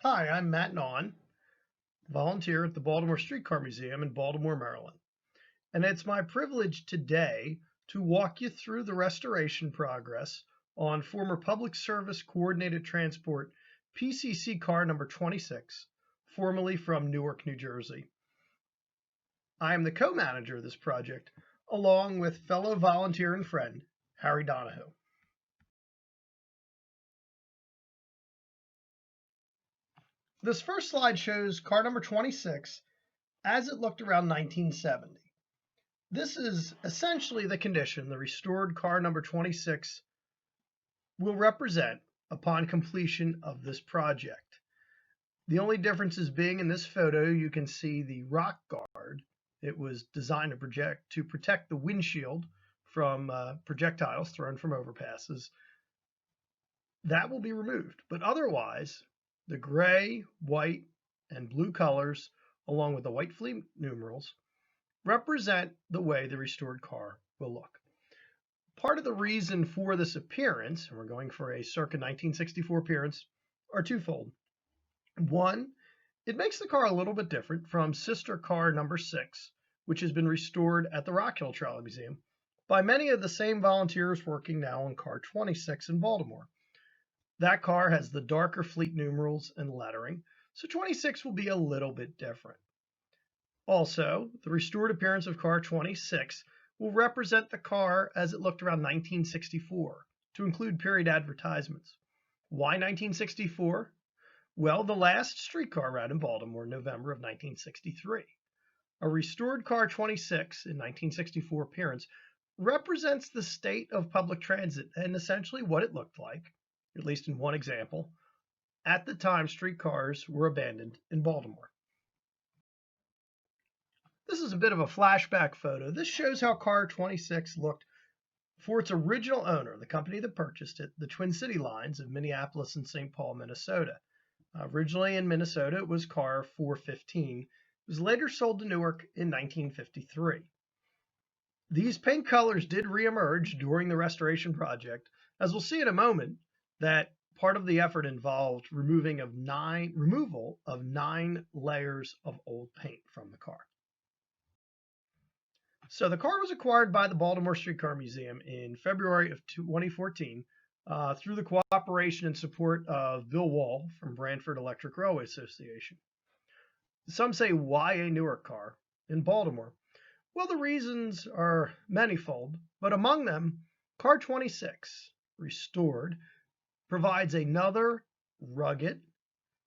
Hi, I'm Matt Nawn, volunteer at the Baltimore Streetcar Museum in Baltimore, Maryland. And it's my privilege today to walk you through the restoration progress on former Public Service Coordinated Transport PCC Car number 26, formerly from Newark, New Jersey. I am the co-manager of this project, along with fellow volunteer and friend, Harry Donahoe. This first slide shows car number 26 as it looked around 1970. This is essentially the condition the restored car number 26 will represent upon completion of this project. The only differences being in this photo, you can see the rock guard. It was designed to protect the windshield from projectiles thrown from overpasses. That will be removed, but otherwise, the gray, white, and blue colors, along with the white fleet numerals, represent the way the restored car will look. Part of the reason for this appearance, and we're going for a circa 1964 appearance, are twofold. One, it makes the car a little bit different from sister car number 6, which has been restored at the Rock Hill Trolley Museum by many of the same volunteers working now on car 26 in Baltimore. That car has the darker fleet numerals and lettering, so 26 will be a little bit different. Also, the restored appearance of car 26 will represent the car as it looked around 1964, to include period advertisements. Why 1964? Well, the last streetcar ran in Baltimore in November of 1963. A restored car 26 in 1964 appearance represents the state of public transit and essentially what it looked like, at least in one example, at the time streetcars were abandoned in Baltimore. This is a bit of a flashback photo. This shows how car 26 looked for its original owner, the company that purchased it, the Twin City Lines of Minneapolis and St. Paul, Minnesota. Originally in Minnesota, it was car 415. It was later sold to Newark in 1953. These paint colors did reemerge during the restoration project. As we'll see in a moment, that part of the effort involved removal of 9 layers of old paint from the car. So the car was acquired by the Baltimore Streetcar Museum in February of 2014 through the cooperation and support of Bill Wall from Branford Electric Railway Association. Some say, why a Newark car in Baltimore? Well, the reasons are manifold, but among them, car 26, restored, provides another rugged,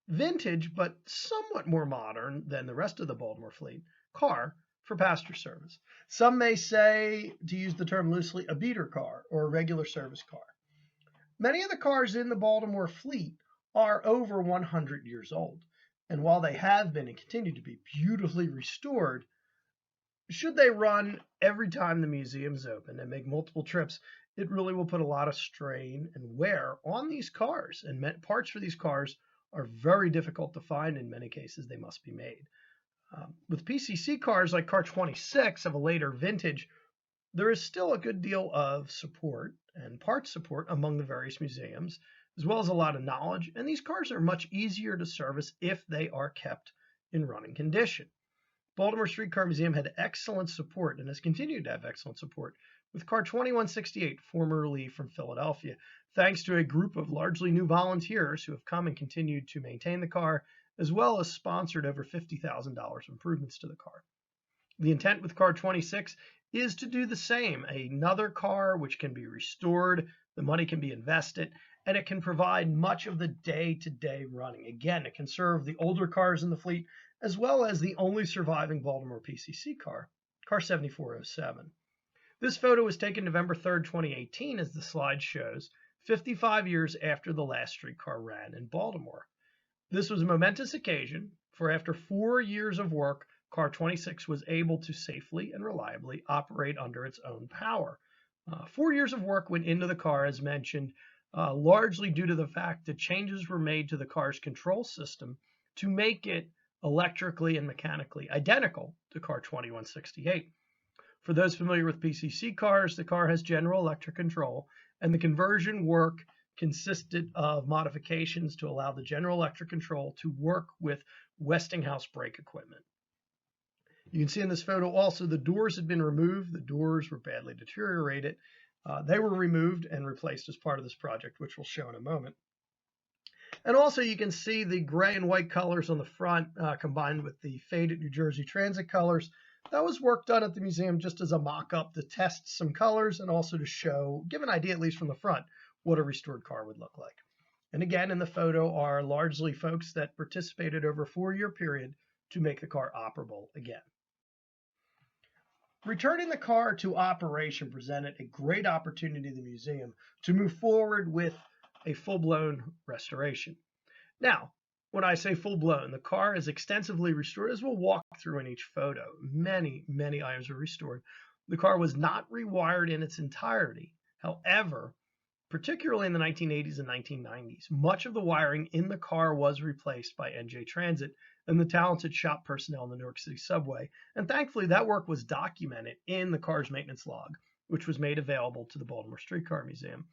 vintage, but somewhat more modern than the rest of the Baltimore fleet car for passenger service. Some may say, to use the term loosely, a beater car or a regular service car. Many of the cars in the Baltimore fleet are over 100 years old, and while they have been and continue to be beautifully restored, should they run every time the museum is open and make multiple trips, it really will put a lot of strain and wear on these cars, and parts for these cars are very difficult to find. In many cases, they must be made. With PCC cars like car 26 of a later vintage, there is still a good deal of support and parts support among the various museums, as well as a lot of knowledge, and these cars are much easier to service if they are kept in running condition. Baltimore Streetcar Museum had excellent support and has continued to have excellent support with car 2168, formerly from Philadelphia, thanks to a group of largely new volunteers who have come and continued to maintain the car, as well as sponsored over $50,000 improvements to the car. The intent with car 26 is to do the same, another car which can be restored, the money can be invested, and it can provide much of the day-to-day running. Again, it can serve the older cars in the fleet, as well as the only surviving Baltimore PCC car, car 7407. This photo was taken November 3rd, 2018, as the slide shows, 55 years after the last streetcar ran in Baltimore. This was a momentous occasion, for after 4 years of work, car 26 was able to safely and reliably operate under its own power. 4 years of work went into the car, as mentioned, largely due to the fact that changes were made to the car's control system to make it electrically and mechanically identical to car 2168. For those familiar with PCC cars, the car has General Electric control, and the conversion work consisted of modifications to allow the General Electric control to work with Westinghouse brake equipment. You can see in this photo also the doors had been removed. The doors were badly deteriorated. They were removed and replaced as part of this project, which we'll show in a moment. And also you can see the gray and white colors on the front combined with the faded New Jersey Transit colors. That was work done at the museum just as a mock-up to test some colors and also to show, give an idea at least from the front, what a restored car would look like. And again, in the photo are largely folks that participated over a 4-year period to make the car operable again. Returning the car to operation presented a great opportunity to the museum to move forward with a full-blown restoration. Now, when I say full-blown, the car is extensively restored, as we'll walk through in each photo. Many, many items were restored. The car was not rewired in its entirety. However, particularly in the 1980s and 1990s, much of the wiring in the car was replaced by NJ Transit and the talented shop personnel in the New York City subway. And thankfully, that work was documented in the car's maintenance log, which was made available to the Baltimore Streetcar Museum.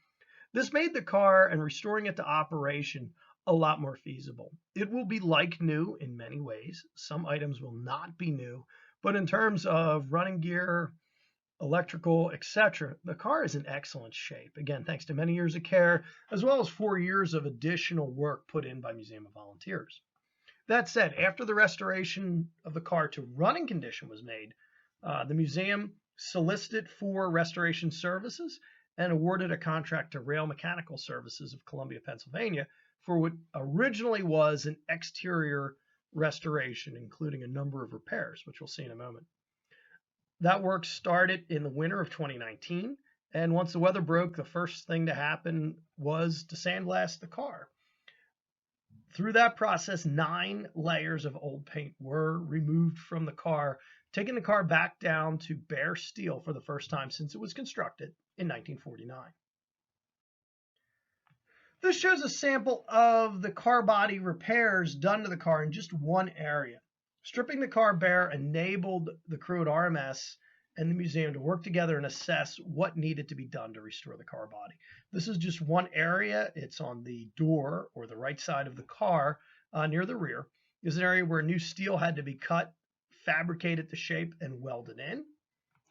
This made the car and restoring it to operation a lot more feasible. It will be like new in many ways. Some items will not be new, but in terms of running gear, electrical, etc., the car is in excellent shape. Again, thanks to many years of care, as well as 4 years of additional work put in by museum volunteers. That said, after the restoration of the car to running condition was made, the museum solicited for restoration services and awarded a contract to Rail Mechanical Services of Columbia, Pennsylvania, for what originally was an exterior restoration, including a number of repairs, which we'll see in a moment. That work started in the winter of 2019, and once the weather broke, the first thing to happen was to sandblast the car. Through that process, 9 layers of old paint were removed from the car, taking the car back down to bare steel for the first time since it was constructed in 1949. This shows a sample of the car body repairs done to the car in just one area. Stripping the car bare enabled the crew at RMS and the museum to work together and assess what needed to be done to restore the car body. This is just one area. It's on the door or the right side of the car near the rear. It's an area where new steel had to be cut, fabricated to shape, and welded in.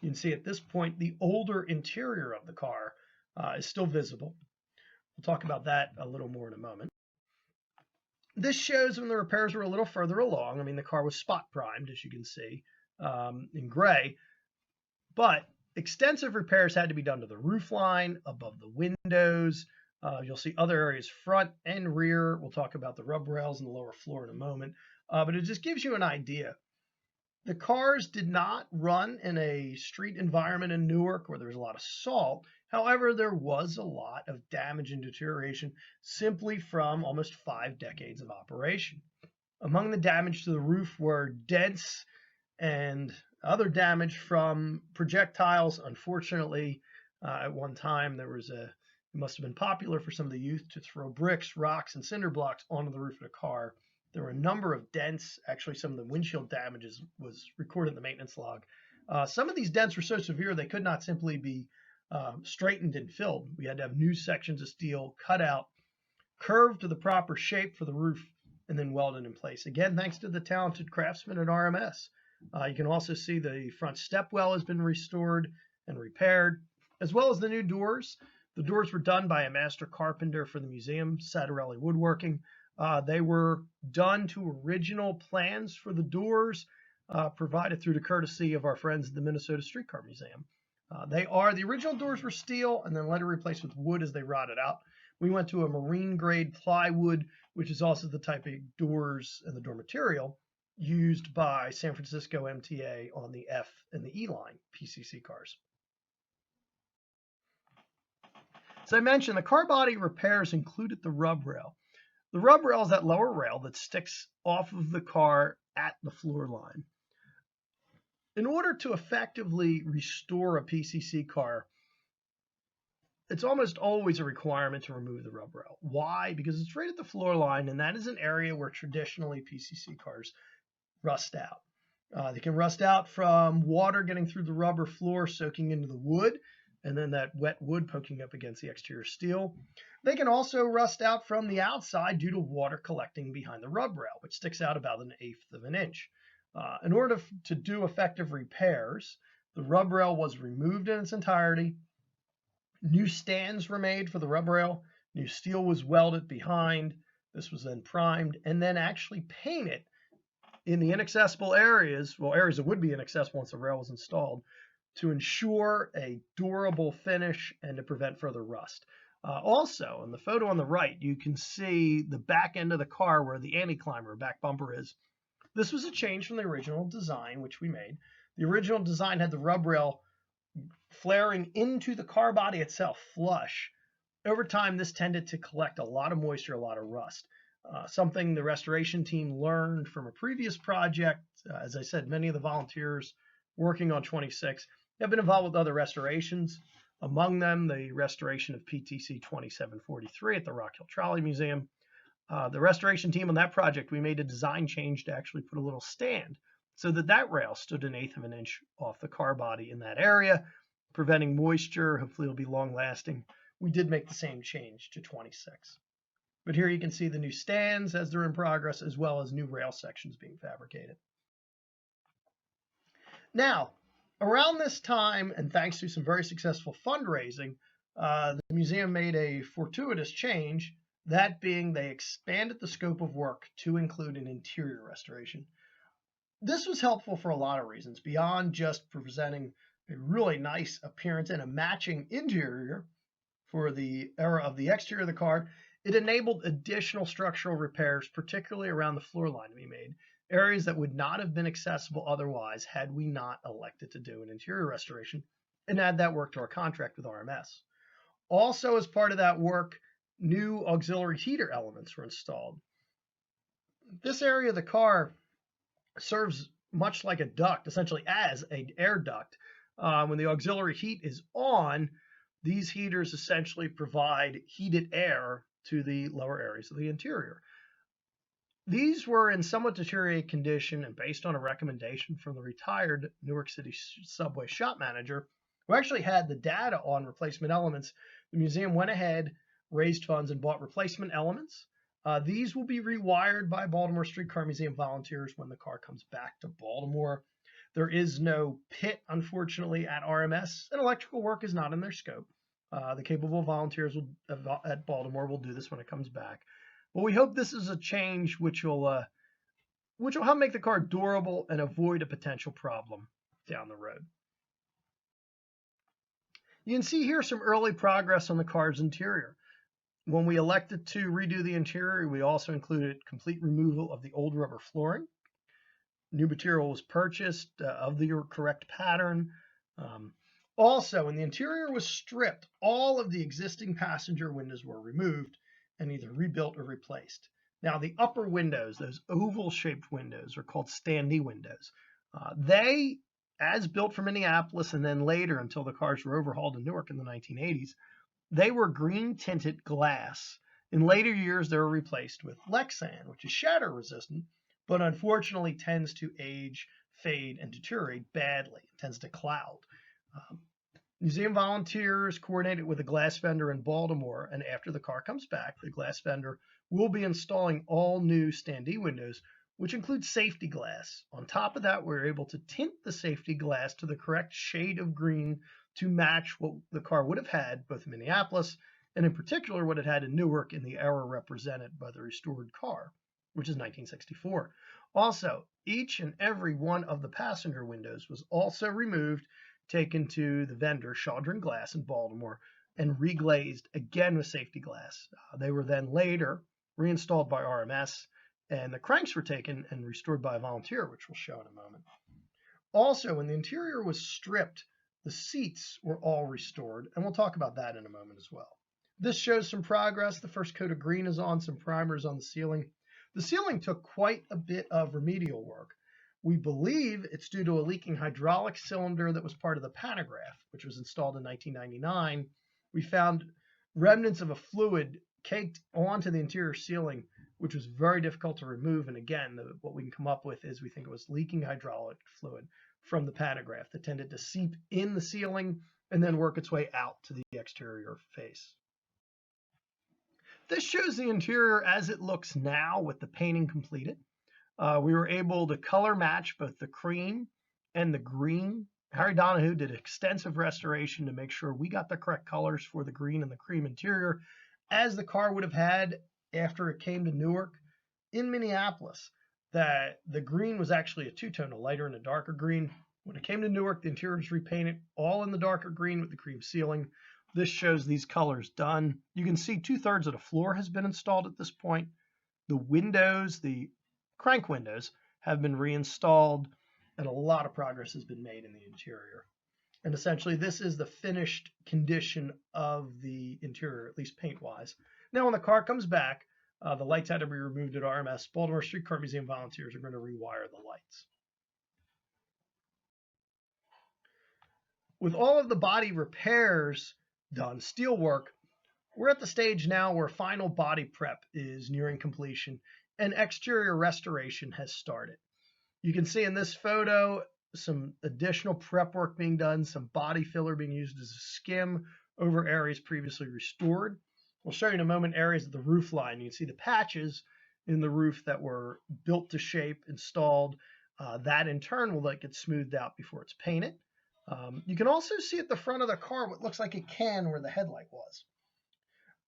You can see at this point the older interior of the car is still visible. We'll talk about that a little more in a moment. This shows when the repairs were a little further along. I mean, the car was spot primed, as you can see, in gray, but extensive repairs had to be done to the roof line, above the windows. You'll see other areas, front and rear. We'll talk about the rub rails and the lower floor in a moment, but it just gives you an idea. The cars did not run in a street environment in Newark where there's a lot of salt. However, there was a lot of damage and deterioration simply from almost 5 decades of operation. Among the damage to the roof were dents and other damage from projectiles. Unfortunately, at one time it must have been popular for some of the youth to throw bricks, rocks, and cinder blocks onto the roof of the car. There were a number of dents. Actually, some of the windshield damages was recorded in the maintenance log. Some of these dents were so severe they could not simply be straightened and filled. We had to have new sections of steel cut out, curved to the proper shape for the roof, and then welded in place. Again, thanks to the talented craftsmen at RMS. You can also see the front step well has been restored and repaired, as well as the new doors. The doors were done by a master carpenter for the museum, Satarelli Woodworking. They were done to original plans for the doors, provided through the courtesy of our friends at the Minnesota Streetcar Museum. The original doors were steel and then later replaced with wood as they rotted out. We went to a marine grade plywood, which is also the type of doors and the door material used by San Francisco MTA on the F and the E line PCC cars. As I mentioned, the car body repairs included the rub rail. The rub rail is that lower rail that sticks off of the car at the floor line. In order to effectively restore a PCC car, it's almost always a requirement to remove the rub rail. Why? Because it's right at the floor line, and that is an area where traditionally PCC cars rust out. They can rust out from water getting through the rubber floor, soaking into the wood. and then that wet wood poking up against the exterior steel. They can also rust out from the outside due to water collecting behind the rub rail, which sticks out about 1/8 of an inch. In order to do effective repairs, the rub rail was removed in its entirety. New stands were made for the rub rail. New steel was welded behind. This was then primed and then actually painted in the inaccessible areas, well, areas that would be inaccessible once the rail was installed, to ensure a durable finish and to prevent further rust. Also, in the photo on the right, you can see the back end of the car where the anti-climber back bumper is. This was a change from the original design, which we made. The original design had the rub rail flaring into the car body itself, flush. Over time, this tended to collect a lot of moisture, a lot of rust. Something the restoration team learned from a previous project. As I said, many of the volunteers working on 26 have been involved with other restorations. Among them, the restoration of PTC 2743 at the Rock Hill Trolley Museum. The restoration team on that project, we made a design change to actually put a little stand so that rail stood 1/8 of an inch off the car body in that area, preventing moisture. Hopefully it'll be long lasting. We did make the same change to 26. But here you can see the new stands as they're in progress, as well as new rail sections being fabricated. Now, around this time, and thanks to some very successful fundraising, the museum made a fortuitous change, that being they expanded the scope of work to include an interior restoration. This was helpful for a lot of reasons, beyond just presenting a really nice appearance and a matching interior for the era of the exterior of the car. It enabled additional structural repairs, particularly around the floor line to be made, areas that would not have been accessible otherwise had we not elected to do an interior restoration and add that work to our contract with RMS. Also, as part of that work, new auxiliary heater elements were installed. This area of the car serves much like a duct, essentially as an air duct. When the auxiliary heat is on, these heaters essentially provide heated air to the lower areas of the interior. These were in somewhat deteriorated condition, and based on a recommendation from the retired Newark City subway shop manager, who actually had the data on replacement elements, the museum went ahead, raised funds, and bought replacement elements. These will be rewired by Baltimore Streetcar Museum volunteers when the car comes back to Baltimore. There is no pit, unfortunately, at RMS, and electrical work is not in their scope. The capable volunteers at Baltimore will do this when it comes back. But we hope this is a change which will help make the car durable and avoid a potential problem down the road. You can see here some early progress on the car's interior. When we elected to redo the interior, we also included complete removal of the old rubber flooring. New material was purchased of the correct pattern. Also, when the interior was stripped, all of the existing passenger windows were removed and either rebuilt or replaced. Now, the upper windows, those oval-shaped windows, are called standee windows. They, as built for Minneapolis and then later until the cars were overhauled in Newark in the 1980s, they were green-tinted glass. In later years, they were replaced with Lexan, which is shatter-resistant, but unfortunately tends to age, fade, and deteriorate badly. It tends to cloud. Museum volunteers coordinated with a glass vendor in Baltimore, and after the car comes back, the glass vendor will be installing all new standee windows, which include safety glass. On top of that, we're able to tint the safety glass to the correct shade of green to match what the car would have had both in Minneapolis and in particular what it had in Newark in the era represented by the restored car, which is 1964. Also, each and every one of the passenger windows was also removed, taken to the vendor, Chaudron Glass in Baltimore, and reglazed again with safety glass. They were then later reinstalled by RMS, and the cranks were taken and restored by a volunteer, which we'll show in a moment. Also, when the interior was stripped, the seats were all restored, and we'll talk about that in a moment as well. This shows some progress. The first coat of green is on, some primers on the ceiling. The ceiling took quite a bit of remedial work. We believe it's due to a leaking hydraulic cylinder that was part of the pantograph, which was installed in 1999. We found remnants of a fluid caked onto the interior ceiling, which was very difficult to remove. And again, what we can come up with is we think it was leaking hydraulic fluid from the pantograph that tended to seep in the ceiling and then work its way out to the exterior face. This shows the interior as it looks now with the painting completed. We were able to color match both the cream and the green. Harry Donahue did extensive restoration to make sure we got the correct colors for the green and the cream interior, as the car would have had after it came to Newark. In Minneapolis, that the green was actually a two-tone, a lighter and a darker green. When it came to Newark, the interior was repainted all in the darker green with the cream ceiling. This shows these colors done. You can see 2/3 of the floor has been installed at this point. The windows, the crank windows, have been reinstalled, and a lot of progress has been made in the interior. And essentially, this is the finished condition of the interior, at least paint-wise. Now, when the car comes back, the lights had to be removed at RMS. Baltimore Streetcar Museum volunteers are going to rewire the lights. With all of the body repairs done, steel work, we're at the stage now where final body prep is nearing completion and exterior restoration has started. You can see in this photo some additional prep work being done, some body filler being used as a skim over areas previously restored. We'll show you in a moment areas of the roof line. You can see the patches in the roof that were built to shape, installed. That in turn will get smoothed out before it's painted. You can also see at the front of the car what looks like a can where the headlight was.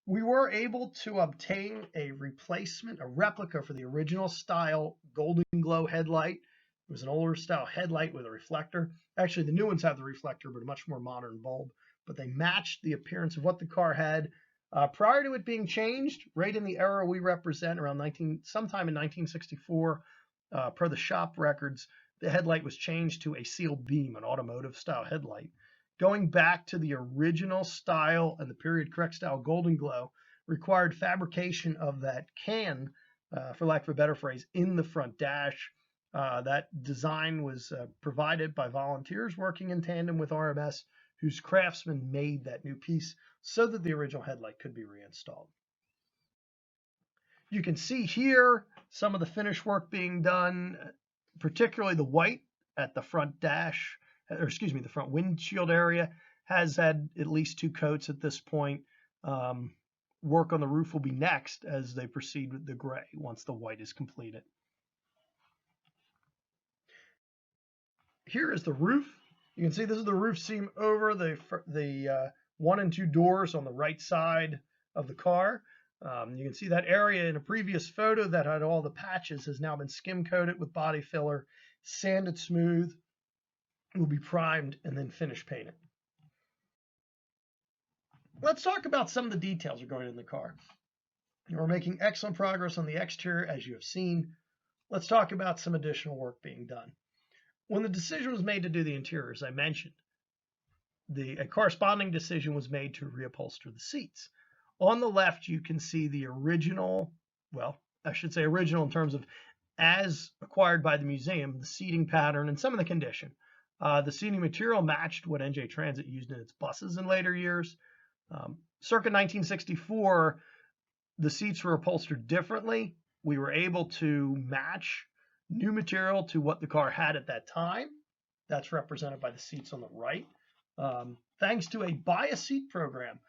We were able to obtain a replacement, a replica for the original style Golden Glow headlight. It was an older style headlight with a reflector. Actually, the new ones have the reflector, but a much more modern bulb. But they matched the appearance of what the car had prior to it being changed, right in the era we represent, around sometime in 1964, per the shop records. The headlight was changed to a sealed beam, an automotive style headlight. Going back to the original style and the period correct style Golden Glow required fabrication of that can, for lack of a better phrase, in the front dash. That design was provided by volunteers working in tandem with RMS, whose craftsmen made that new piece so that the original headlight could be reinstalled. You can see here some of the finish work being done, particularly the white at the front dash, the front windshield area has had at least 2 coats at this point. Work on the roof will be next as they proceed with the gray once the white is completed. Here is the roof. You can see this is the roof seam over the 1 and 2 doors on the right side of the car. You can see that area in a previous photo that had all the patches has now been skim coated with body filler, sanded smooth, will be primed, and then finish painted. Let's talk about some of the details that are going in the car. We're making excellent progress on the exterior, as you have seen. Let's talk about some additional work being done. When the decision was made to do the interior, as I mentioned, a corresponding decision was made to reupholster the seats. On the left, you can see the original, well, I should say original in terms of as acquired by the museum, the seating pattern and some of the condition. The seating material matched what NJ Transit used in its buses in later years. Circa 1964, the seats were upholstered differently. We were able to match new material to what the car had at that time. That's represented by the seats on the right. Thanks to a buy a seat program,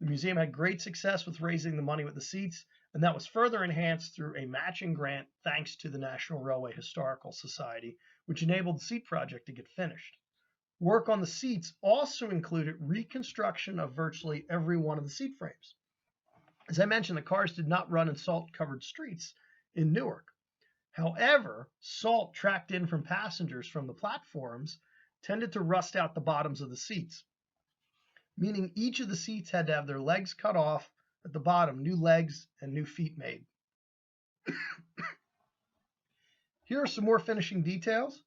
the museum had great success with raising the money with the seats, and that was further enhanced through a matching grant thanks to the National Railway Historical Society, which enabled the seat project to get finished. Work on the seats also included reconstruction of virtually every one of the seat frames. As I mentioned, the cars did not run in salt-covered streets in Newark. However, salt tracked in from passengers from the platforms tended to rust out the bottoms of the seats, meaning each of the seats had to have their legs cut off at the bottom, new legs and new feet made. Here are some more finishing details.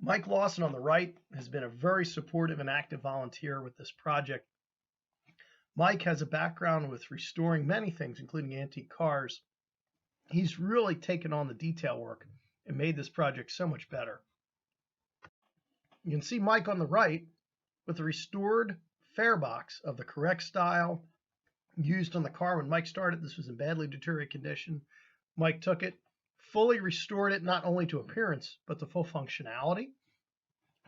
Mike Lawson on the right has been a very supportive and active volunteer with this project. Mike has a background with restoring many things, including antique cars. He's really taken on the detail work and made this project so much better. You can see Mike on the right with the restored fare box of the correct style used on the car when Mike started. This was in badly deteriorated condition. Mike took it, fully restored it not only to appearance, but to full functionality.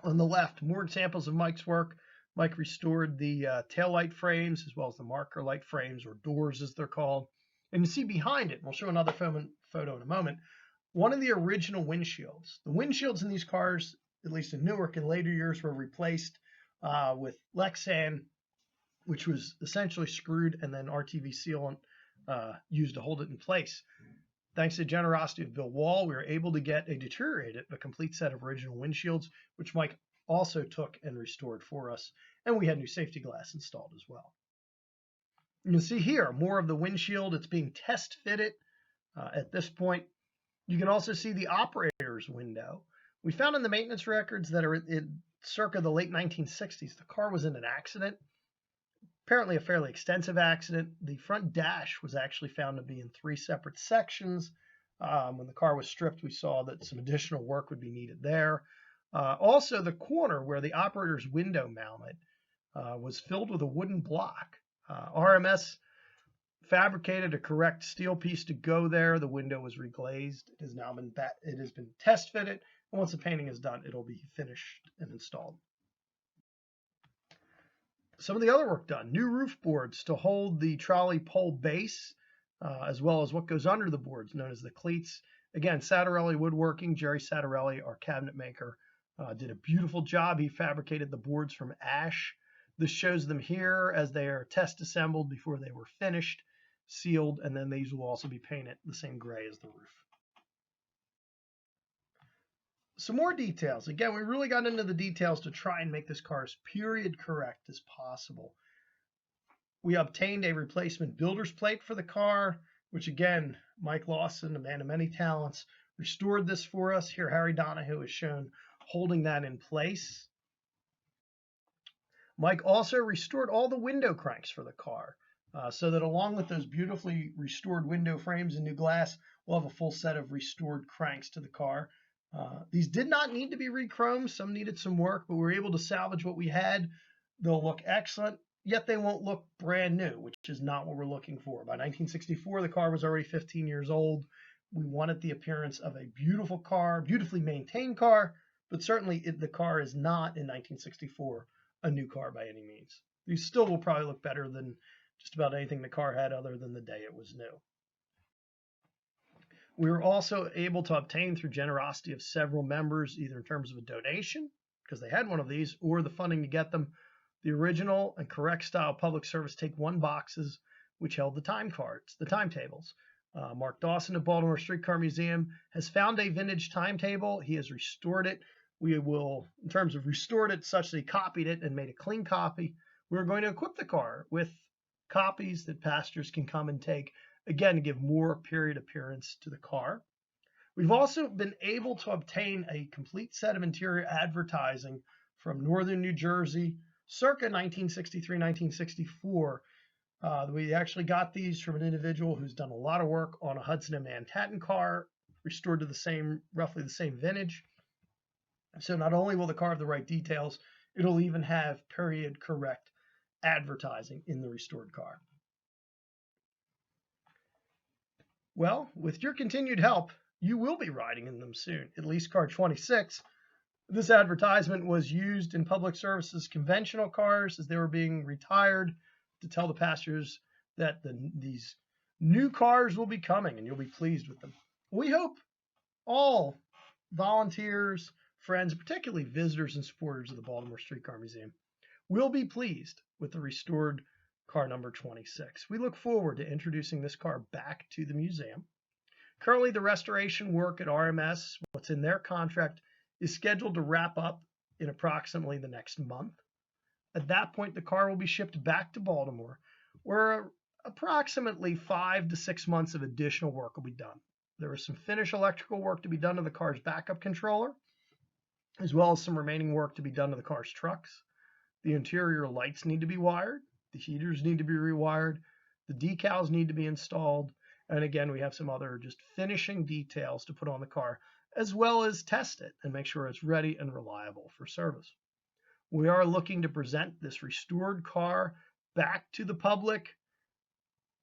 On the left, more examples of Mike's work. Mike restored the taillight frames as well as the marker light frames, or doors as they're called. And you see behind it, we'll show another photo in a moment, one of the original windshields. The windshields in these cars, at least in Newark in later years, were replaced with Lexan, which was essentially screwed and then RTV sealant used to hold it in place. Thanks to the generosity of Bill Wall, we were able to get a deteriorated but complete set of original windshields, which Mike also took and restored for us. And we had new safety glass installed as well. You can see here more of the windshield. It's being test fitted at this point. You can also see the operator's window. We found in the maintenance records that are in circa the late 1960s, the car was in an accident, apparently a fairly extensive accident. The front dash was actually found to be in 3 separate sections. When the car was stripped, we saw that some additional work would be needed there. Also, the corner where the operator's window mounted was filled with a wooden block. RMS fabricated a correct steel piece to go there. The window was reglazed. It has been test fitted, and once the painting is done, it'll be finished and installed. Some of the other work done: new roof boards to hold the trolley pole base, as well as what goes under the boards, known as the cleats. Again, Sattarelli Woodworking, Jerry Sattarelli, our cabinet maker, did a beautiful job. He fabricated the boards from ash. This shows them here as they are test assembled before they were finished, sealed, and then these will also be painted the same gray as the roof. Some more details. Again, we really got into the details to try and make this car as period correct as possible. We obtained a replacement builder's plate for the car, which again, Mike Lawson, a man of many talents, restored this for us. Here, Harry Donahue is shown holding that in place. Mike also restored all the window cranks for the car, so that along with those beautifully restored window frames and new glass, we'll have a full set of restored cranks to the car. These did not need to be re-chromed. Some needed some work, but we were able to salvage what we had. They'll look excellent, yet they won't look brand new, which is not what we're looking for. By 1964, the car was already 15 years old. We wanted the appearance of a beautiful car, beautifully maintained car, but certainly the car is not, in 1964, a new car by any means. These still will probably look better than just about anything the car had other than the day it was new. We were also able to obtain, through generosity of several members, either in terms of a donation, because they had one of these, or the funding to get them, the original and correct style public service take-one boxes, which held the time cards, the timetables. Mark Dawson of Baltimore Streetcar Museum has found a vintage timetable. He has restored it. We will, in terms of restored it such that he copied it and made a clean copy, we're going to equip the car with copies that passengers can come and take, again, to give more period appearance to the car. We've also been able to obtain a complete set of interior advertising from northern New Jersey, circa 1963-1964. We actually got these from an individual who's done a lot of work on a Hudson and Manhattan car, restored to the same, roughly the same vintage. So not only will the car have the right details, it'll even have period correct advertising in the restored car. Well, with your continued help, you will be riding in them soon. At least car 26. This advertisement was used in public services conventional cars as they were being retired to tell the passengers that these new cars will be coming and you'll be pleased with them. We hope all volunteers, friends, particularly visitors and supporters of the Baltimore Streetcar Museum, will be pleased with the restored car number 26. We look forward to introducing this car back to the museum. Currently, the restoration work at RMS, what's in their contract, is scheduled to wrap up in approximately the next month. At that point, the car will be shipped back to Baltimore, where approximately 5 to 6 months of additional work will be done. There is some finished electrical work to be done to the car's backup controller, as well as some remaining work to be done to the car's trucks. The interior lights need to be wired, the heaters need to be rewired, the decals need to be installed, and again, we have some other just finishing details to put on the car, as well as test it and make sure it's ready and reliable for service. We are looking to present this restored car back to the public,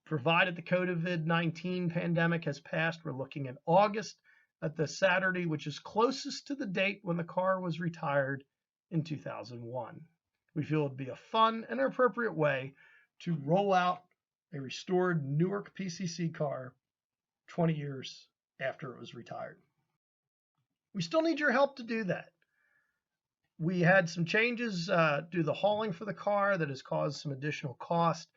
provided the COVID-19 pandemic has passed. We're looking at August, at the Saturday, which is closest to the date when the car was retired in 2001. We feel it'd be a fun and appropriate way to roll out a restored Newark PCC car 20 years after it was retired. We still need your help to do that. We had some changes due to the hauling for the car that has caused some additional cost.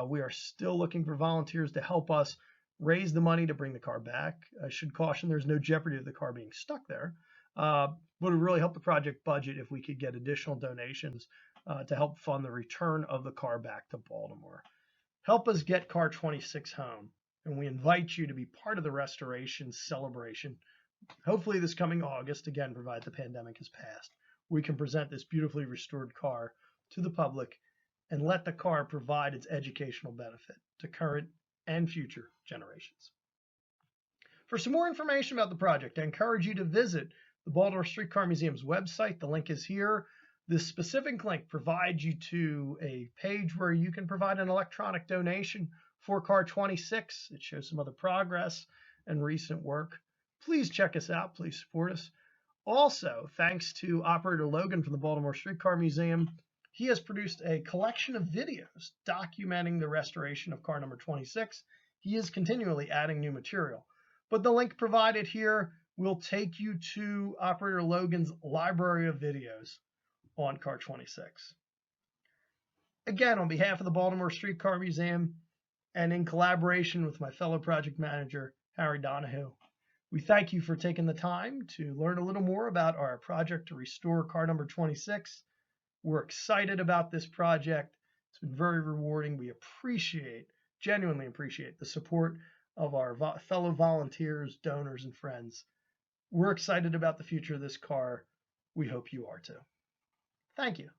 We are still looking for volunteers to help us raise the money to bring the car back. I should caution there's no jeopardy of the car being stuck there. But it would really help the project budget if we could get additional donations to help fund the return of the car back to Baltimore. Help us get Car 26 home, and we invite you to be part of the restoration celebration. Hopefully this coming August, again, provided the pandemic has passed, we can present this beautifully restored car to the public and let the car provide its educational benefit to current and future generations. For some more information about the project, I encourage you to visit the Baltimore Streetcar Museum's website. The link is here. This specific link provides you to a page where you can provide an electronic donation for Car 26. It shows some other progress and recent work. Please check us out. Please support us. Also, thanks to Operator Logan from the Baltimore Streetcar Museum, he has produced a collection of videos documenting the restoration of car number 26. He is continually adding new material. But the link provided here will take you to Operator Logan's library of videos on Car 26. Again, on behalf of the Baltimore Streetcar Museum and in collaboration with my fellow project manager, Harry Donahue, we thank you for taking the time to learn a little more about our project to restore car number 26. We're excited about this project. It's been very rewarding. We genuinely appreciate the support of our fellow volunteers, donors, and friends. We're excited about the future of this car. We hope you are too. Thank you.